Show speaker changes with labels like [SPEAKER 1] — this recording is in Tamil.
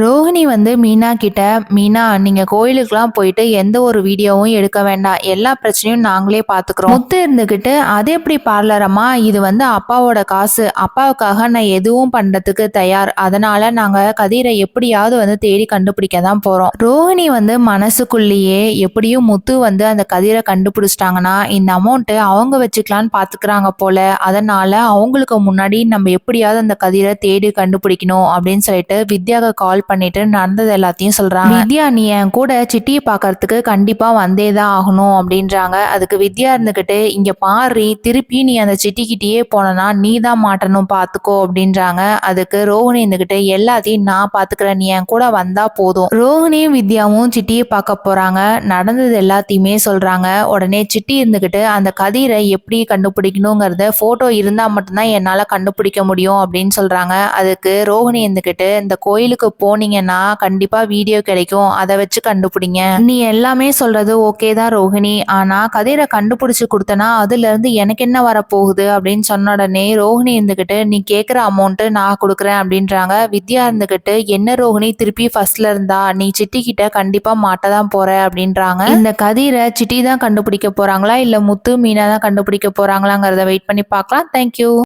[SPEAKER 1] ரோஹிணி வந்து மீனா கிட்ட, மீனா நீங்க கோயிலுக்குலாம் போயிட்டு எந்த ஒரு வீடியோவும் எடுக்க வேண்டாம். எல்லா பிரச்சனையும் நாங்களே பார்த்துக்கிறோம். முத்து இருந்துகிட்டு, அது எப்படி பார்லர் அம்மா? இது வந்து அப்பாவோட காசு. அப்பாவுக்காக நான் எதுவும் பண்றதுக்கு தயார். அதனால நாங்க கதிரை எப்படியாவது வந்து தேடி கண்டுபிடிக்க தான் போறோம். ரோஹிணி வந்து மனசுக்குள்ளேயே எப்படியும் முத்து வந்து அந்த கதிரை கண்டுபிடிச்சிட்டாங்கன்னா, இந்த அமௌண்ட் அவங்க வச்சுக்கலான்னு பாத்துக்கிறாங்க போல. அதனால அவங்களுக்கு முன்னாடி நம்ம எப்படியாவது அந்த கதிரை தேடி கண்டுபிடிக்கணும் அப்படின்னு சொல்லிட்டு வித்யாவுக்கு கால் பண்ணிட்டு நடந்தது எல்லாத்தையும் சொல்றாங்க. வித்யா, நீ என் கூட சிட்டியை பாக்கிறதுக்கு கண்டிப்பா வந்தேதான் ஆகணும் அப்படின்றாங்க. அதுக்கு வித்யா இருந்துகிட்டு, இங்க பாரு, திருப்பி நீ அந்த சிட்டிக்கிட்டயே போனா நீ தான் மாட்டணும் பாத்துக்கோ அப்படின்றாங்க. அதுக்கு ரோஹிணி இருந்துகிட்டு, எல்லாத்தையும் நான் பாத்துக்கிறேன், நீ என் கூட வந்தா போதும். ரோஹிணியும் வித்யாவும் சிட்டியை பார்க்க போறாங்க. நடந்தது எல்லாத்தையுமே சொல்றாங்க. உடனே சிட்டி இருந்துகிட்டு, அந்த கதிரை எப்படி கண்டுபிடிக்கணுங்கிறத போட்டோ இருந்தா மட்டும்தான் என்னால கண்டுபிடிக்க முடியும் அப்படின்னு சொல்றாங்க. அதுக்கு ரோஹிணி இருந்துகிட்டு, இந்த கோயிலுக்கு போனீங்கன்னா கண்டிப்பா வீடியோ கிடைக்கும், அதை வச்சு கண்டுபிடிங்க. நீ எல்லாமே சொல்றது ஓகே தான் ரோஹிணி, ஆனா கதிரை கண்டுபிடிச்சு கொடுத்தனா அதுல இருந்து எனக்கு என்ன வரப்போகுது அப்படின்னு சொன்ன உடனே ரோஹிணி இருந்துகிட்டு, நீ கேட்குற அமௌண்ட் நான் கொடுக்குறேன் அப்படின்றாங்க. வித்யா இருந்துகிட்டு, என்ன ரோஹிணி திருப்பி ஃபர்ஸ்ட்ல இருந்தா, நீ சிட்டி கிட்ட கண்டிப்பா மாட்டதான் போற அப்படின்றாங்க. இந்த கதிரை சிட்டி தான் கண்டுபிடிக்க போறாங்களா இல்ல முத்து மீனா தான் கண்டுபிடிக்க போறாங்களாங்கிறத வெயிட் பண்ணி பார்க்கலாம். தேங்க்யூ.